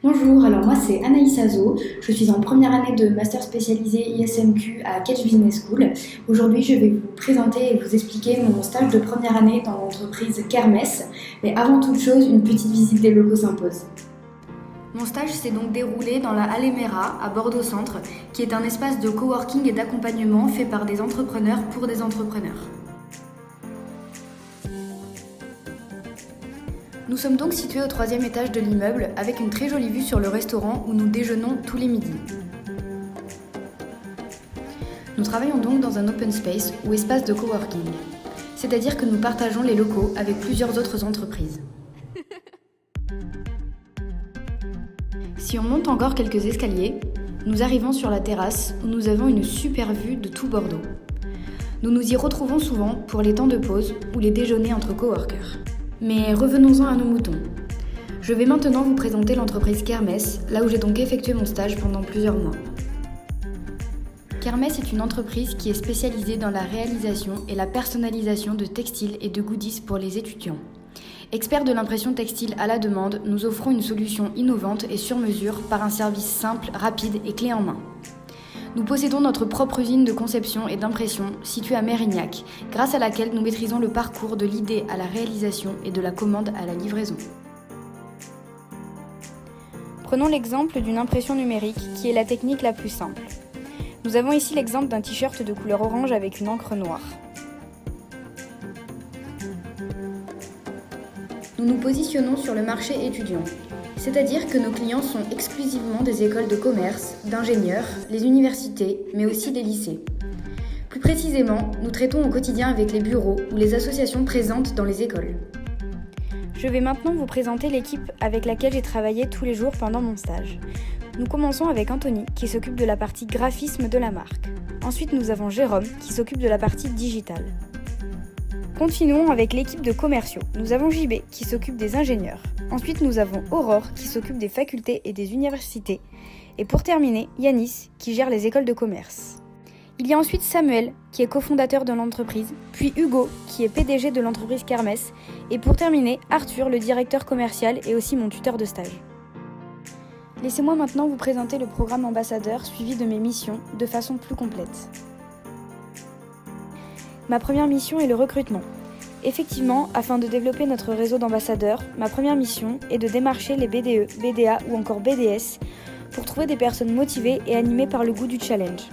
Bonjour, alors moi c'est Anaïs Azo, je suis en première année de master spécialisé ISMQ à Catch Business School. Aujourd'hui je vais vous présenter et vous expliquer mon stage de première année dans l'entreprise Kermesse. Mais avant toute chose, une petite visite des locaux s'impose. Mon stage s'est donc déroulé dans la Halle Mera à Bordeaux Centre, qui est un espace de coworking et d'accompagnement fait par des entrepreneurs pour des entrepreneurs. Nous sommes donc situés au 3e étage de l'immeuble avec une très jolie vue sur le restaurant où nous déjeunons tous les midis. Nous travaillons donc dans un open space ou espace de coworking, c'est-à-dire que nous partageons les locaux avec plusieurs autres entreprises. Si on monte encore quelques escaliers, nous arrivons sur la terrasse où nous avons une super vue de tout Bordeaux. Nous nous y retrouvons souvent pour les temps de pause ou les déjeuners entre coworkers. Mais revenons-en à nos moutons. Je vais maintenant vous présenter l'entreprise Kermesse, là où j'ai donc effectué mon stage pendant plusieurs mois. Kermesse est une entreprise qui est spécialisée dans la réalisation et la personnalisation de textiles et de goodies pour les étudiants. Experts de l'impression textile à la demande, nous offrons une solution innovante et sur mesure par un service simple, rapide et clé en main. Nous possédons notre propre usine de conception et d'impression située à Mérignac, grâce à laquelle nous maîtrisons le parcours de l'idée à la réalisation et de la commande à la livraison. Prenons l'exemple d'une impression numérique qui est la technique la plus simple. Nous avons ici l'exemple d'un t-shirt de couleur orange avec une encre noire. Nous nous positionnons sur le marché étudiant. C'est-à-dire que nos clients sont exclusivement des écoles de commerce, d'ingénieurs, les universités, mais aussi les lycées. Plus précisément, nous traitons au quotidien avec les bureaux ou les associations présentes dans les écoles. Je vais maintenant vous présenter l'équipe avec laquelle j'ai travaillé tous les jours pendant mon stage. Nous commençons avec Anthony, qui s'occupe de la partie graphisme de la marque. Ensuite, nous avons Jérôme, qui s'occupe de la partie digitale. Continuons avec l'équipe de commerciaux. Nous avons JB, qui s'occupe des ingénieurs. Ensuite, nous avons Aurore, qui s'occupe des facultés et des universités. Et pour terminer, Yanis, qui gère les écoles de commerce. Il y a ensuite Samuel, qui est cofondateur de l'entreprise, puis Hugo, qui est PDG de l'entreprise Kermesse, et pour terminer, Arthur, le directeur commercial et aussi mon tuteur de stage. Laissez-moi maintenant vous présenter le programme ambassadeur suivi de mes missions de façon plus complète. Ma première mission est le recrutement. Effectivement, afin de développer notre réseau d'ambassadeurs, ma première mission est de démarcher les BDE, BDA ou encore BDS pour trouver des personnes motivées et animées par le goût du challenge.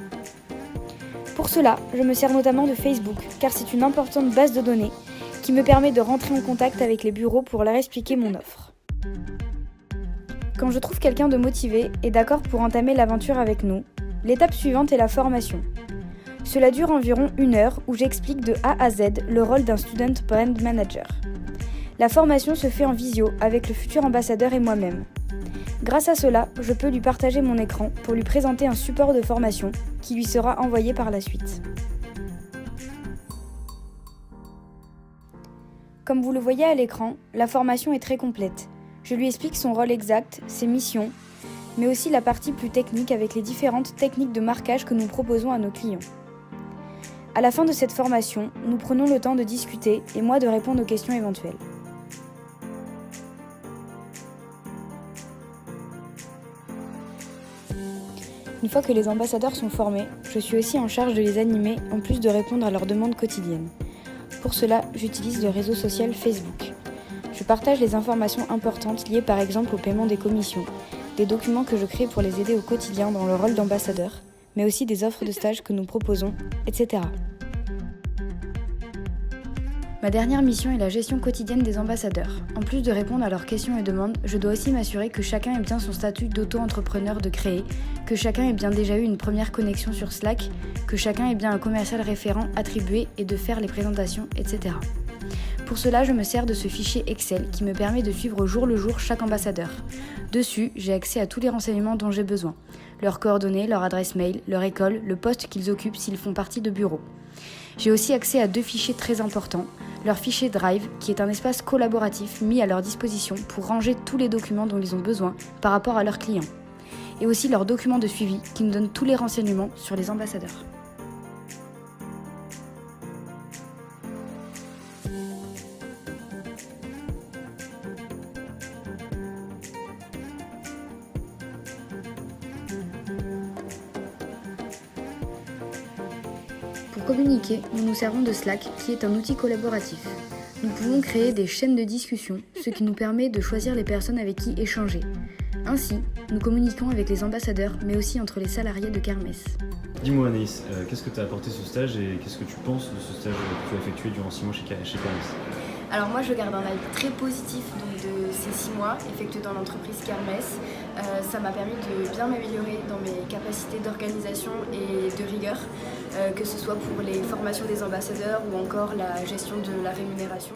Pour cela, je me sers notamment de Facebook, car c'est une importante base de données qui me permet de rentrer en contact avec les bureaux pour leur expliquer mon offre. Quand je trouve quelqu'un de motivé et d'accord pour entamer l'aventure avec nous, l'étape suivante est la formation. Cela dure environ 1 heure où j'explique de A à Z le rôle d'un Student Brand Manager. La formation se fait en visio avec le futur ambassadeur et moi-même. Grâce à cela, je peux lui partager mon écran pour lui présenter un support de formation qui lui sera envoyé par la suite. Comme vous le voyez à l'écran, la formation est très complète. Je lui explique son rôle exact, ses missions, mais aussi la partie plus technique avec les différentes techniques de marquage que nous proposons à nos clients. À la fin de cette formation, nous prenons le temps de discuter et moi de répondre aux questions éventuelles. Une fois que les ambassadeurs sont formés, je suis aussi en charge de les animer en plus de répondre à leurs demandes quotidiennes. Pour cela, j'utilise le réseau social Facebook. Je partage les informations importantes liées par exemple au paiement des commissions, des documents que je crée pour les aider au quotidien dans leur rôle d'ambassadeur, mais aussi des offres de stage que nous proposons, etc. Ma dernière mission est la gestion quotidienne des ambassadeurs. En plus de répondre à leurs questions et demandes, je dois aussi m'assurer que chacun ait bien son statut d'auto-entrepreneur de créer, que chacun ait bien déjà eu une première connexion sur Slack, que chacun ait bien un commercial référent attribué et de faire les présentations, etc. Pour cela, je me sers de ce fichier Excel qui me permet de suivre au jour le jour chaque ambassadeur. Dessus, j'ai accès à tous les renseignements dont j'ai besoin. Leurs coordonnées, leur adresse mail, leur école, le poste qu'ils occupent s'ils font partie de bureaux. J'ai aussi accès à 2 fichiers très importants. Leur fichier Drive, qui est un espace collaboratif mis à leur disposition pour ranger tous les documents dont ils ont besoin par rapport à leurs clients. Et aussi leur document de suivi qui nous donne tous les renseignements sur les ambassadeurs. Pour communiquer, nous nous servons de Slack, qui est un outil collaboratif. Nous pouvons créer des chaînes de discussion, ce qui nous permet de choisir les personnes avec qui échanger. Ainsi, nous communiquons avec les ambassadeurs, mais aussi entre les salariés de Kermesse. Dis-moi Anaïs, qu'est-ce que t'as apporté ce stage et qu'est-ce que tu penses de ce stage que tu as effectué durant 6 mois chez Kermesse? Alors moi je garde un avis très positif de ces 6 mois effectués dans l'entreprise Kermesse. Ça m'a permis de bien m'améliorer dans mes capacités d'organisation et de rigueur, que ce soit pour les formations des ambassadeurs ou encore la gestion de la rémunération.